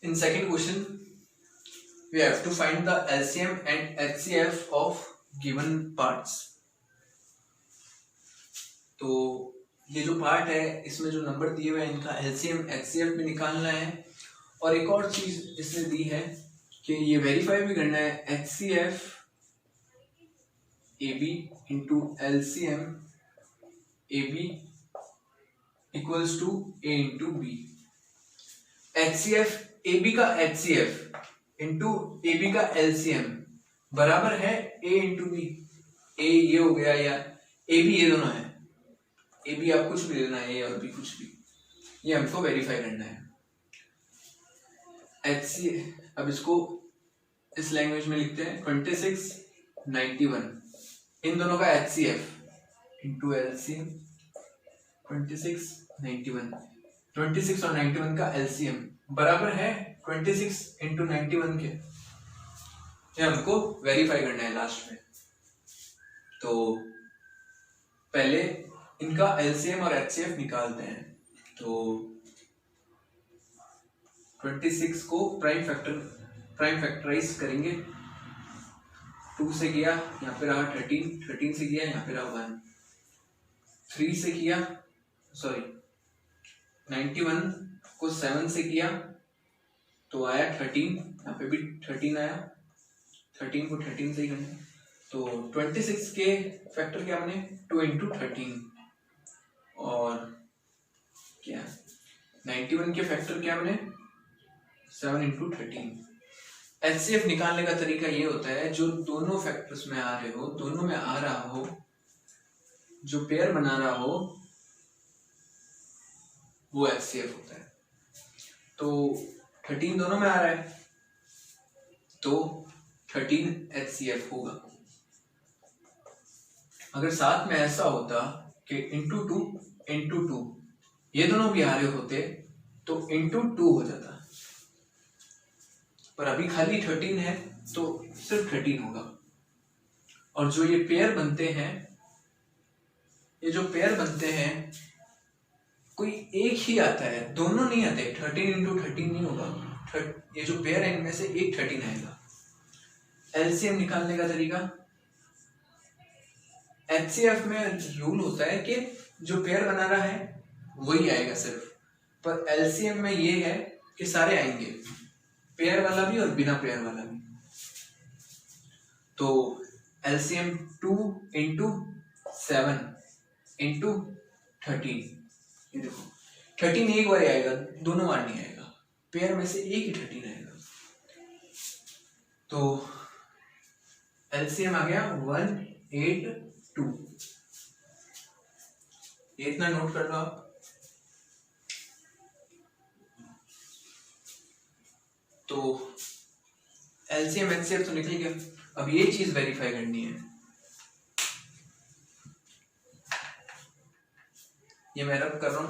In second question, we have to find the LCM and HCF of given parts. तो ये जो part है इसमें जो नंबर दिए हुए हैं इनका LCM HCF भी निकालना है, और एक और चीज इसने दी है कि ये वेरीफाई भी करना है HCF AB into LCM AB equals to A into B. HCF AB का HCF इंटू AB का LCM बराबर है A इंटू बी। A ये हो गया या AB ये दोनों है, AB आप कुछ भी लेना है, A और B कुछ भी, ये हमको वेरीफाई करना है। अब इसको इस लैंग्वेज में लिखते हैं 26 91, इन दोनों का HCF इंटू LCM 26 91, 26 और 91 का LCM बराबर है 26 इंटू 91 के, ये हमको वेरीफाई करना है लास्ट में। तो पहले इनका LCM और HCF निकालते हैं। तो 26 को प्राइम फैक्टराइज करेंगे, 2 से किया यहाँ पे रहा 13, 13 से किया यहाँ पे रहा 1, 3 से किया 91 को 7 से किया तो आया 13, यहाँ पे भी 13 आया, 13 को 13 से ही करना। तो 26 के फैक्टर क्या बने 2 इंटू 13, और क्या 91 के फैक्टर क्या बने 7 इंटू 13। HCF निकालने का तरीका ये होता है, जो दोनों फैक्टर्स में आ रहे हो, दोनों में आ रहा हो, जो पेयर बना रहा हो वो HCF होता है। तो 13 दोनों में आ रहा है तो 13 HCF होगा। अगर साथ में ऐसा होता कि इंटू 2 ये दोनों भी आ रहे होते तो इंटू 2 हो जाता, पर अभी खाली 13 है तो सिर्फ 13 होगा। और जो ये पेयर बनते हैं, ये जो पेयर बनते हैं कोई एक ही आता है, दोनों नहीं आते, 13 इंटू 13 नहीं होगा, ये जो पेयर है इनमें से एक 13 आएगा। LCM निकालने का तरीका, HCF में रूल होता है कि जो पेयर बना रहा है वही आएगा सिर्फ, पर LCM में ये है कि सारे आएंगे, पेयर वाला भी और बिना पेयर वाला भी। तो LCM 2 इंटू 7 इंटू 13, ये देखो 13 एक बार आएगा, दोनों बार नहीं आएगा, पेयर में से एक ही 13 आएगा। तो LCM आ गया 182, ये इतना नोट कर लो आप। तो LCM HCF तो निकल गया, अब ये चीज वेरीफाई करनी है। ये मैं रब कर रहा हूं,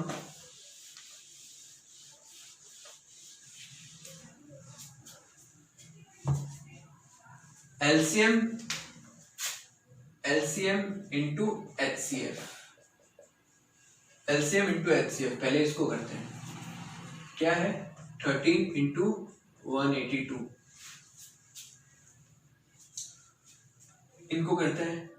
LCM into HCF, LCM into HCF, पहले इसको करते हैं, क्या है 13 इंटू 182, इनको करते हैं।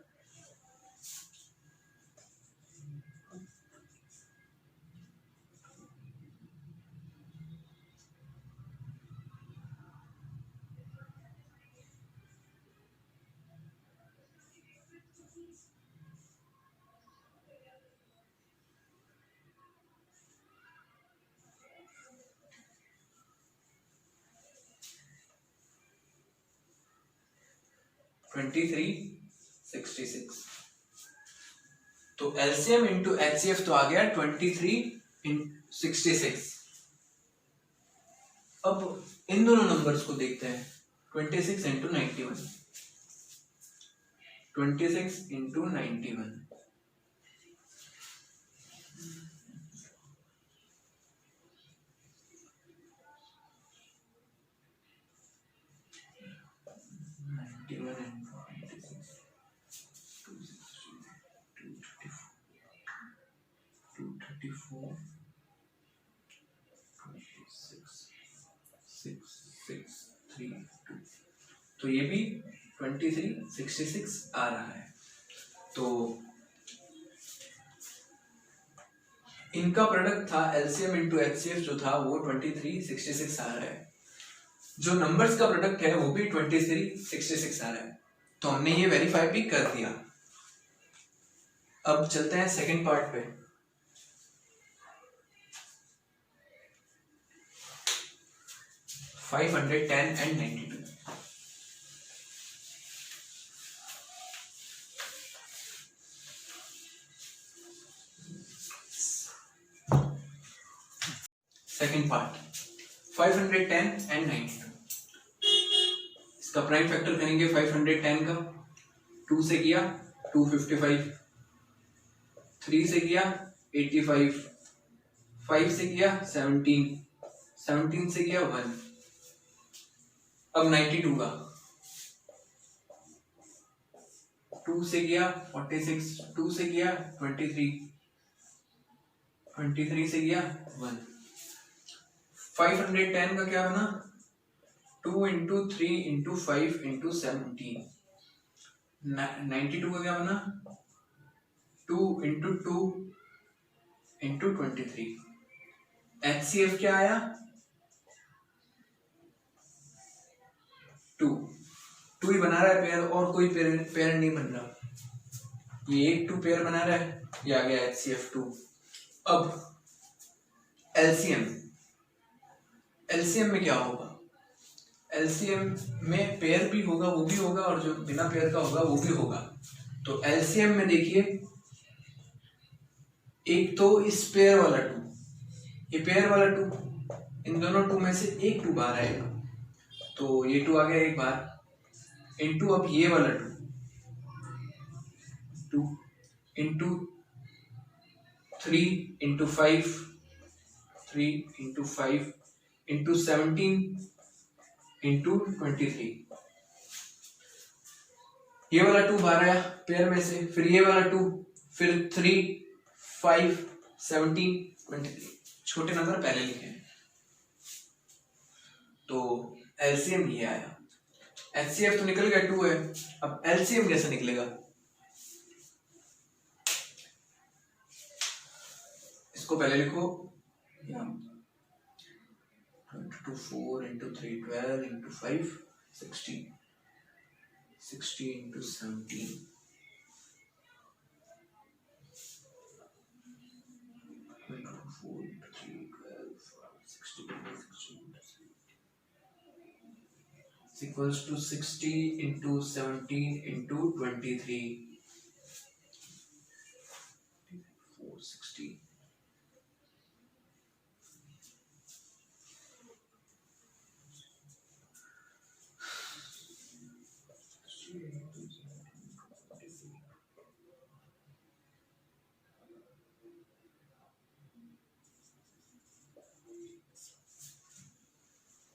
$23.66, तो LCM इंटू HCF तो आ गया 23.66। अब इन दोनों नंबर्स को देखते हैं, 26 इंटू 91, 26 इंटू 91, 3 2, तो ये भी 2366 आ रहा है। तो इनका प्रोडक्ट था LCM इंटू HCF जो था वो 2366 आ रहा है। जो नंबर्स का प्रोडक्ट है वो भी 2366 आ रहा है। तो हमने ये वेरीफाई भी कर दिया। अब चलते हैं सेकंड पार्ट पे। $510 and 92। Second part 510 and 92। इसका प्राइम फैक्टर करेंगे 510 का। 2 से किया 255, 3 से किया 85, 5 से किया 17, 17 से किया 1। अब 92 का 2 से किया 46, 2 से किया 23, 23 से किया 1। 510 का क्या बना 2 इंटू 3 इंटू 5 इंटू 17। 92 का क्या बना 2 इंटू 2 इंटू 23। HCF क्या आया 2 ही बना रहा है पेयर, और कोई पेयर नहीं बन रहा। ये एक 2 पेयर बना रहा है, ये आ गया HCF 2। अब LCM में क्या होगा, LCM में पेयर भी होगा वो भी होगा, और जो बिना पेयर का होगा वो भी होगा। तो LCM में देखिए एक तो इस पेयर वाला 2, ये पेयर वाला 2, इन दोनों 2 में से एक 2 बाहर आएगा, तो ये 2 आ गया एक बार। इंटू अब ये वाला 2 into 3 into 5, 3 into 5 into 17 into 23। ये वाला 2 बाहर आया पेयर में से, फिर ये वाला 2, फिर 3 5 17 23। छोटे नंबर पहले लिखे हैं। तो LCM ये आया। HCF तो निकल गया 2 है, अब LCM कैसे निकलेगा। इसको पहले लिखो 4 into 3 12 into 5 16, 60 into 17, 4 into 3 12 60 equals to 60 into 17 into 23, 460।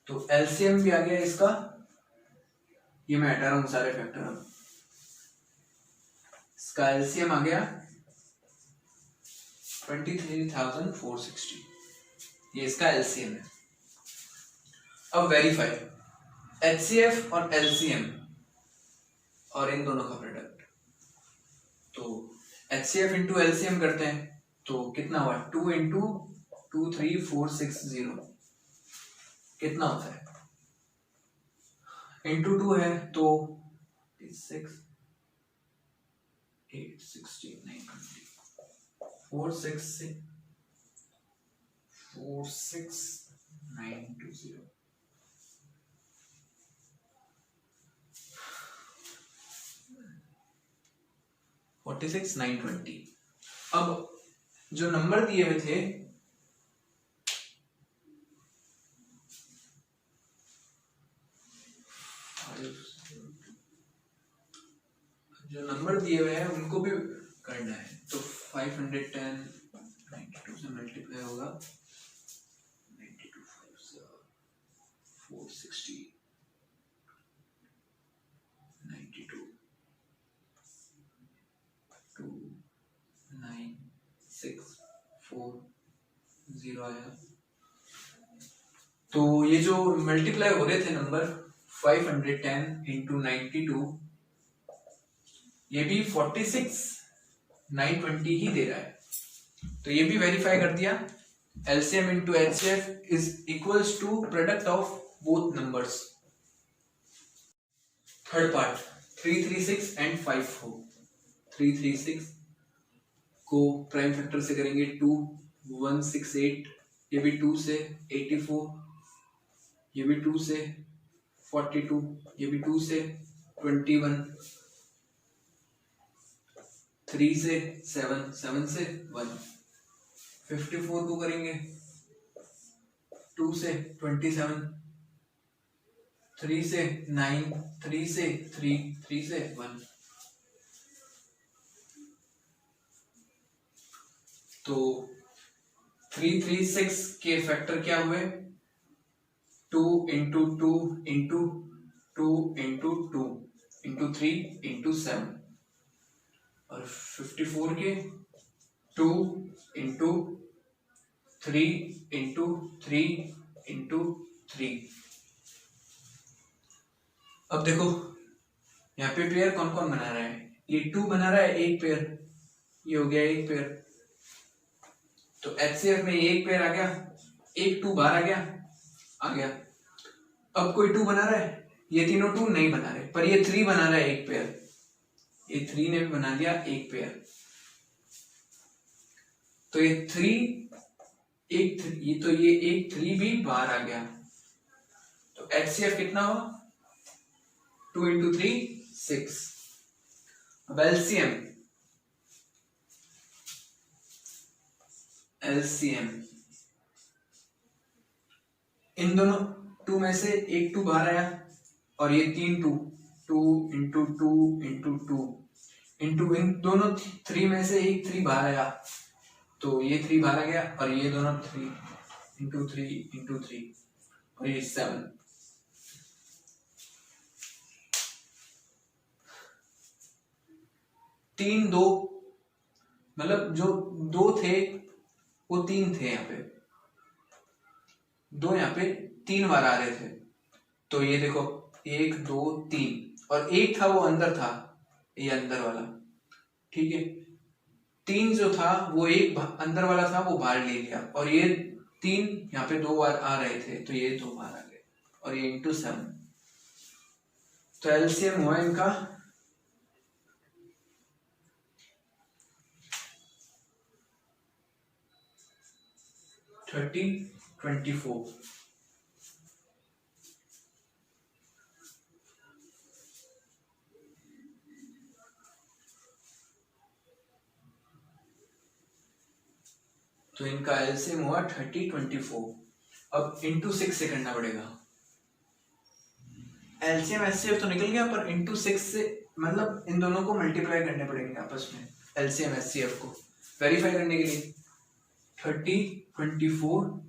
तो LCM भी आ गया इसका, ये मैं हटा रहा हूं सारे फैक्टर। अब इसका LCM आ गया 23,460, ये इसका LCM है। अब वेरीफाई HCF और LCM और इन दोनों का प्रोडक्ट। तो HCF इंटू LCM करते हैं तो कितना हुआ 2 इंटू 23460 कितना होता है, इंटू 2 है तो 6 8 16 9 20 46920 46,920। अब जो नंबर दिए हुए थे हैं उनको भी करना है। तो 510 92 से मल्टीप्लाई होगा, 92 5 460 92 2 9 6 4 0 आया। तो ये जो मल्टीप्लाई हो रहे थे नंबर 510 इंटू 92, ये भी 46 920 ही दे रहा है, तो ये भी वेरीफाई कर दिया। LCM into HCF is equals to product of both numbers. Third part 336 and 54। 336 को प्राइम फैक्टर से करेंगे 2 168, ये भी 2 से 84, ये भी 2 से 42, ये भी 2 से 21, 3 से 7, 7 से 1। 54 को करेंगे 2 से 27, 3 से 9, 3 से 3, 3 से 1। तो 336 के फैक्टर क्या हुए? 2 into 2 into 2 into 2 into 3 into 7, और 54 के 2 इंटू 3 इंटू 3 इंटू 3। अब देखो यहाँ पे पेयर कौन कौन बना रहा है? ये 2 बना रहा है, एक पेयर, ये हो गया एक पेयर, तो एचसीएफ में एक पेयर आ गया, एक 2 बाहर आ गया। अब कोई 2 बना रहा है, ये तीनों 2 नहीं बना रहे, पर ये 3 बना रहा है एक पेयर, ये 3 ने भी बना लिया एक पेयर, तो ये 3 एक 3, ये तो ये एक 3 भी बाहर आ गया, तो एचसीएफ कितना हुआ? 2 इंटू 3 6। अब एलसीएम इन दोनों 2 में से एक 2 बाहर आया, और ये 3 2, 2 इंटू 2 इंटू 2 इंटू इन दोनों 3 में से एक 3 बाहर आया, तो ये 3 बाहर आ गया, और ये दोनों 3 इंटू 3 इंटू 3, और ये 7। तीन 2, मतलब जो 2 थे वो 3 थे, यहाँ पे 2, यहाँ पे 3 बार आ रहे थे, तो ये देखो 1 2 3, और एक था वो अंदर था, ये अंदर वाला, ठीक है। 3 जो था वो एक अंदर वाला था, वो बाहर ले लिया, और ये 3 यहाँ पे 2 बार आ रहे थे, तो ये 2 बार आ गए, और ये इंटू 7। तो एलसीएम हुआ इनका 3024। तो इनका एलसीएम हुआ 3024। अब इंटू 6 से करना पड़ेगा। एलसीएम एचसीएफ तो निकल गया, पर इंटू 6 से मतलब इन दोनों को मल्टीप्लाई करने पड़ेंगे आपस में, एलसीएम एचसीएफ को वेरीफाई करने के लिए। 3024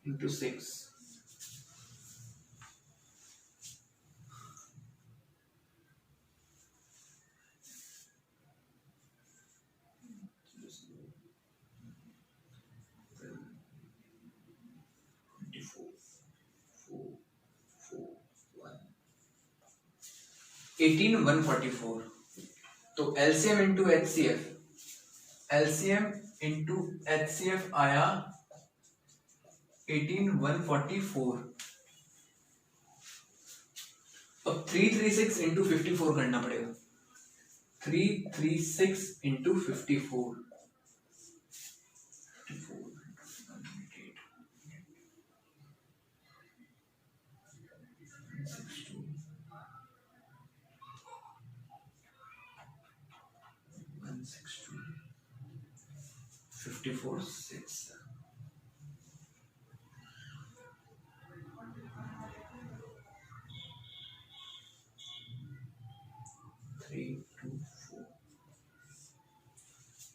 इंटू 6, एटीन 144। तो LCM into HCF, LCM into HCF आया 18144। अब 336 इंटू 54 करना पड़ेगा। 336 इंटू 54, 54 6।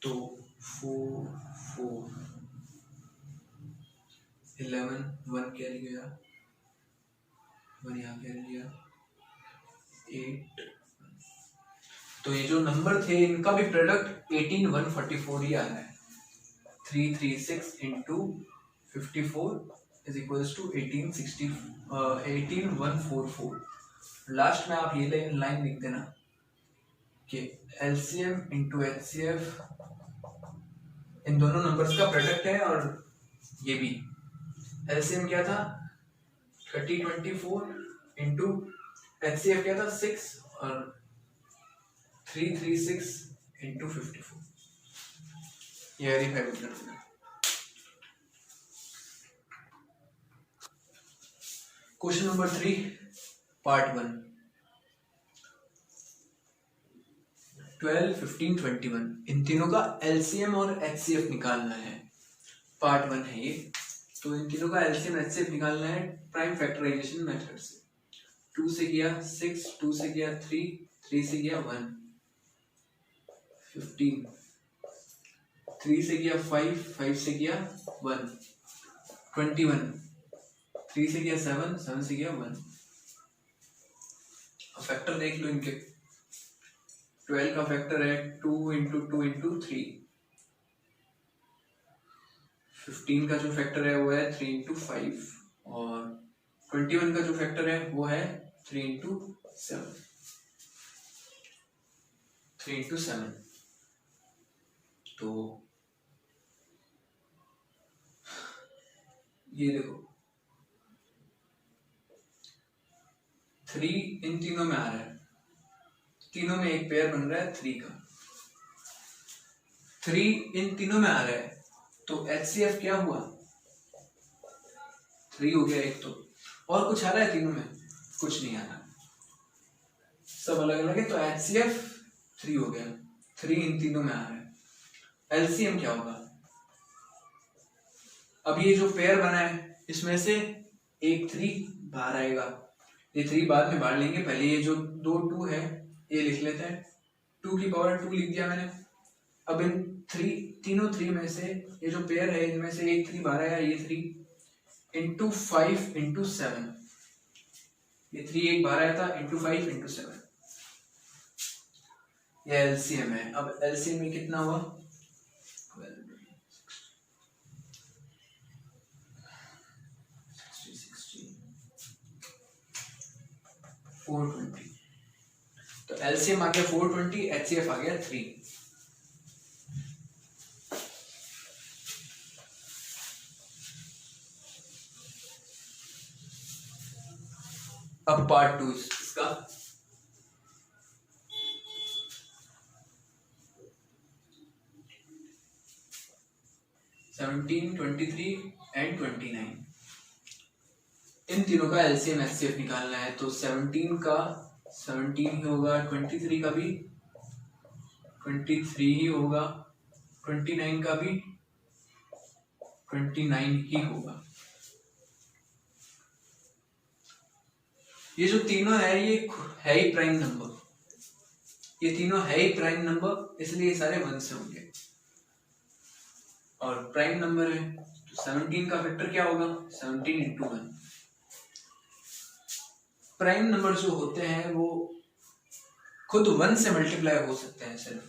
तो 4 4 11 1 कैरी गया, 1 यहाँ कैरी गया, 8। तो ये जो नंबर थे इनका भी प्रोडक्ट 18144 ही आ रहा है। 336 into 54 is equals to 18144। Last में आप ये लाइन लिख देना कि एलसीएम इंटू एचसीएफ इन दोनों नंबर्स का प्रोडक्ट है, और ये भी एलसीएम क्या था 3024 इंटू एचसीएफ क्या था 6 और 336 इंटू 54। ये वेरीफाई कर देना। क्वेश्चन नंबर 3 पार्ट 1 12, 15, 21 इन तीनों का एलसीएम और एचसीएफ निकालना है। पार्ट 1 है ये। तो इन तीनों का एलसीएम एचसीएफ निकालना है प्राइम फैक्टराइजेशन मेथड से। 2 से किया 6, 2 से किया 3, 3 से किया 1, 15, 3 से किया 5, 5 से किया 1, 21, 3 से किया 7, 7 से किया 1। अब फैक्टर देख लो इनके। 12 का फैक्टर है 2 इंटू 2 इंटू 3। 15 का जो फैक्टर है वो है 3 इंटू 5, और 21 का जो फैक्टर है वो है 3 इंटू 7, 3 इंटू 7। तो ये देखो 3 इन तीनों में आ रहा है, तीनों में एक पेयर बन रहा है 3 का। 3 इन तीनों में आ रहा है, तो एचसीएफ क्या हुआ 3 हो गया एक। तो और कुछ आ रहा है तीनों में? कुछ नहीं आ रहा, सब अलग अलग है। तो एचसीएफ 3 हो गया, 3 इन तीनों में आ रहा है। एलसीएम क्या होगा? अब ये जो पेयर बना है इसमें से एक 3 बाहर आएगा, ये 3 बाद में बाहर लेंगे, पहले ये जो 2 2 है ये लिख लेते हैं। 2 की पावर 2 लिख दिया मैंने। अब इन तीनों 3 में से ये जो पेयर है इनमें से एक 3 बाहर आया, ये 3 इंटू 5 इंटू 7, ये 3 एक बाहर आया था इंटू 5 इंटू 7, ये एलसीएम है। अब एलसीएम में कितना हुआ 420। तो एलसीएम आ गया 420, एचसीएफ आ गया 3। अब पार्ट 2 इसका। सेवनटीन, 23 एंड 29 इन तीनों का एलसीएम एचसीएफ निकालना है। तो 17 का 17 ही होगा, 23 का भी 23 ही होगा, 29 का भी 29 ही होगा। ये जो तीनों है ये है ही प्राइम नंबर, ये तीनों है ही प्राइम नंबर, इसलिए ये सारे 1 से होंगे और प्राइम नंबर है। तो 17 का फैक्टर क्या होगा 17 इंटू 1। प्राइम नंबर जो होते हैं वो खुद 1 से मल्टीप्लाई हो सकते हैं सिर्फ।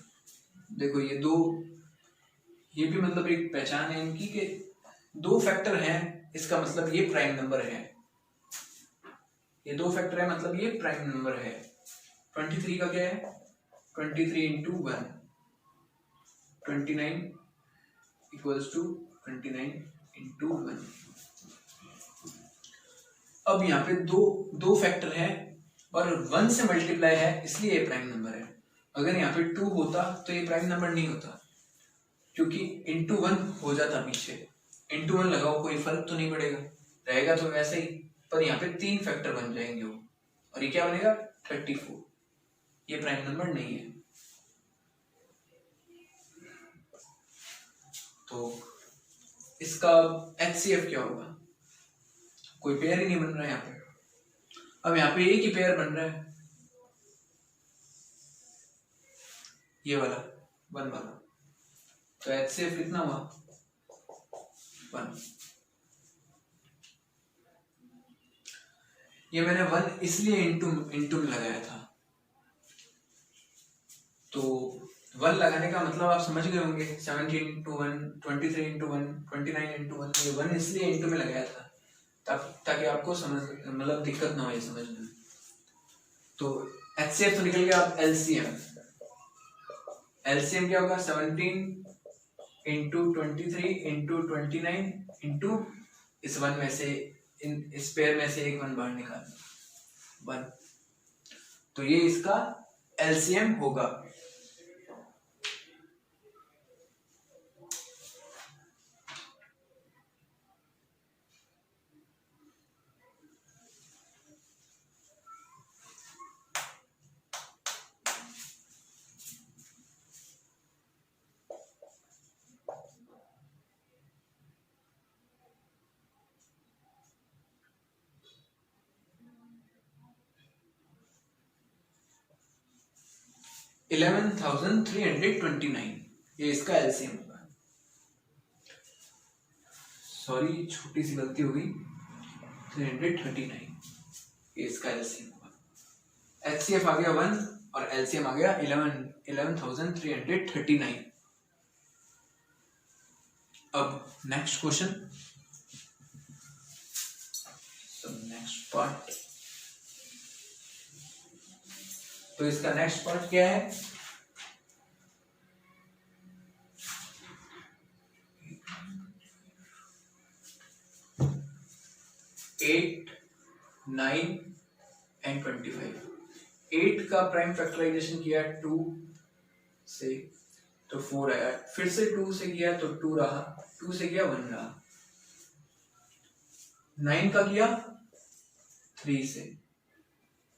देखो ये दो, ये भी मतलब एक पहचान है इनकी कि 2 फैक्टर हैं, इसका मतलब ये प्राइम नंबर है। ये 2 फैक्टर है मतलब ये प्राइम नंबर है। 23 का क्या है 23 इंटू 1, 29 इक्वल्स टू 29 इंटू 1। अब यहाँ पे दो फैक्टर है और 1 से मल्टीप्लाई है, इसलिए ये प्राइम नंबर है। अगर यहाँ पे 2 होता तो ये प्राइम नंबर नहीं होता, क्योंकि इंटू 1 हो जाता पीछे। इंटू 1 लगाओ कोई फर्क तो नहीं पड़ेगा, रहेगा तो वैसे ही, पर यहाँ पे 3 फैक्टर बन जाएंगे वो, और ये क्या बनेगा 34। ये प्राइम नंबर नहीं है। तो इसका एचसीएफ क्या होगा? कोई पेयर ही नहीं बन रहा है यहाँ पे। अब यहाँ पे एक ही पेयर बन रहा है, ये वाला 1 वाला। तो एचसीएफ कितना हुआ 1। ये मैंने 1 इसलिए इंटू में लगाया था। तो 1 लगाने का मतलब आप समझ गए होंगे। 17 इंटू 1, 23 इंटू 1, 29 इंटू 1, ये 1 इसलिए इंटू में लगाया था ताकि आपको समझ मतलब दिक्कत ना हो ये समझने में। तो HCF तो निकल गया। अब LCM क्या होगा 17 इंटू 23 इंटू 29 इंटू इस वन में से इस पेयर में से एक वन बाहर निकाल 1, तो ये इसका LCM होगा। $11,329 ये इसका एलसीएम होगा। सॉरी छोटी सी गलती हो गई, 339 ये इसका एलसीएम होगा। एचसीएफ आ गया 1 और एलसीएम आ गया 11,339। अब नेक्स्ट क्वेश्चन, नेक्स्ट पार्ट। तो इसका नेक्स्ट पार्ट क्या है? Eight 9 and 25। 8 का प्राइम फैक्टराइजेशन किया 2 से तो 4 आया, फिर से 2 से किया तो 2 रहा, 2 से किया 1 रहा। 9 का किया 3 से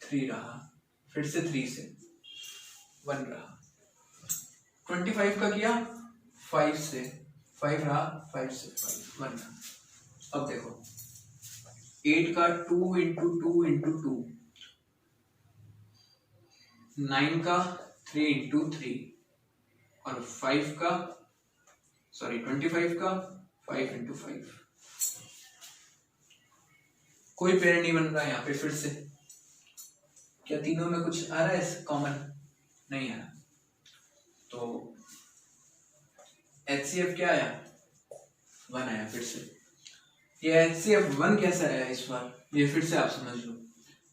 3 रहा, फिर से 3 से 1 रहा। 25 का किया 5 से 5 रहा, 5 से 5 1 रहा। अब देखो 8 का 2 इंटू 2 इंटू 2, 9 का 3 इंटू 3 और 5 का 25 का 5 इंटू 5। कोई पेयर नहीं बन रहा है यहाँ पे। फिर से क्या तीनों में कुछ आ रहा है कॉमन? नहीं आ रहा। तो HCF क्या आया? 1 आया। फिर से ये HCF 1 कैसा आया इस बार, ये फिर से आप समझ लो।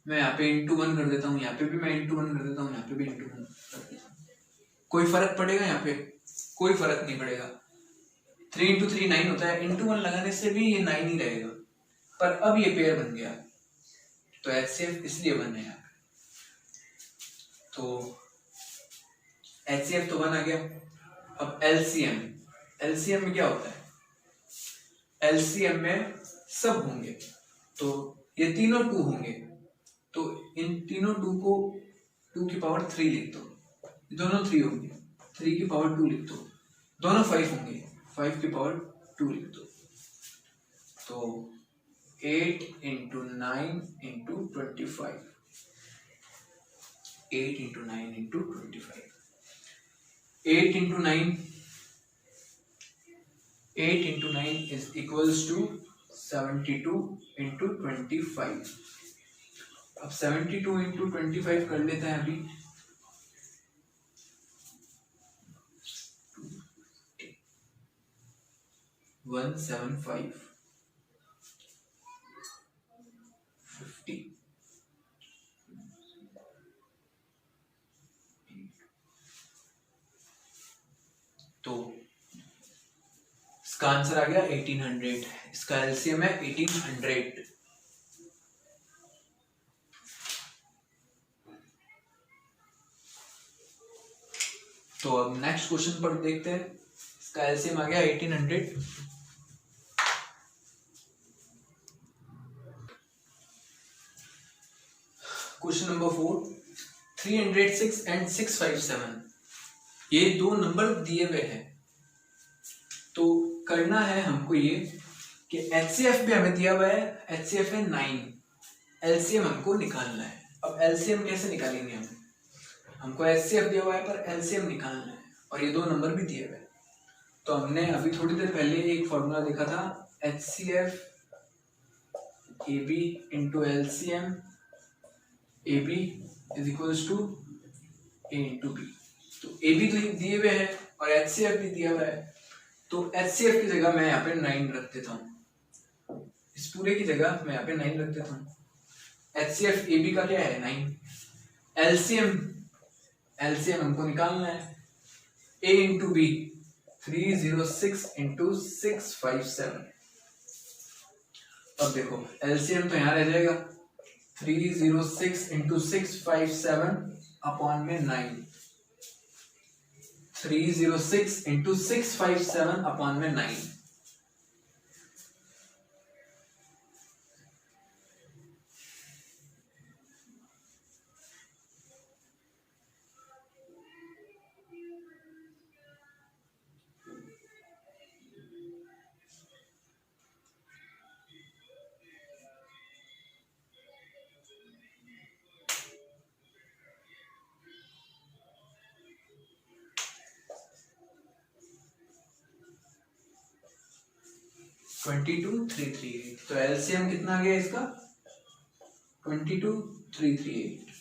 मैं यहाँ पे इंटू 1 कर देता हूँ, यहाँ पे भी मैं इंटू 1 कर देता हूँ, यहाँ पे भी इंटू 1 कर देता हूँ। कोई फर्क पड़ेगा यहाँ पे? कोई फर्क नहीं पड़ेगा। 3 इंटू 3 9 होता है, इंटू 1 लगाने से भी ये 9 ही रहेगा। पर अब ये पेयर बन गया तो HCF इसलिए 1 है। तो HCF तो 1 आ गया। अब LCM में क्या होता है? LCM में सब होंगे, तो ये तीनों 2 होंगे, तो इन तीनों 2 को 2 की पावर 3 लिख दो। दोनों 3 होंगे, 3 की पावर 2 लिख दो। दोनों 5 होंगे, 5 की पावर 2 लिख दो। तो 8 into 9 into 25, 8 into 9 into 25, 8 into 9 is equals to 72 into 25। अब 72 इंटू 25 कर लेते हैं अभी। 175 50। तो इसका आंसर आ गया 1800। इसका एलसीएम है 1800। तो अब नेक्स्ट क्वेश्चन पर देखते हैं। इसका एलसीएम आ गया 1800। क्वेश्चन नंबर 4, 306 एंड 657 ये दो नंबर दिए हुए हैं। तो करना है हमको ये कि HCF भी हमें दिया हुआ है, HCF है 9, LCM हमको निकालना है। अब LCM कैसे निकालेंगे हम? हमको HCF दिया हुआ है पर LCM निकालना है और ये दो नंबर भी दिए हुए हैं। तो हमने अभी थोड़ी देर पहले एक फॉर्मूला देखा था, HCF AB into LCM AB is equals to A into B। तो AB तो दिए हुए हैं और HCF भी दिया हुआ है, तो HCF की जगह मैं यहाँ पे 9 रख देता हूँ। इस पूरे की जगह मैं यहाँ पे 9 रख देता हूँ। HCF AB का क्या है 9। एलसीएम हमको निकालना है, A इंटू बी 306 इंटू 657। अब देखो एलसीएम तो यहाँ रह जाएगा 306 इंटू 657 अपॉन में 9, 306 इंटू 657 अपॉन में 9। Twenty two three three eight, तो एलसीएम कितना आ गया इसका 22338।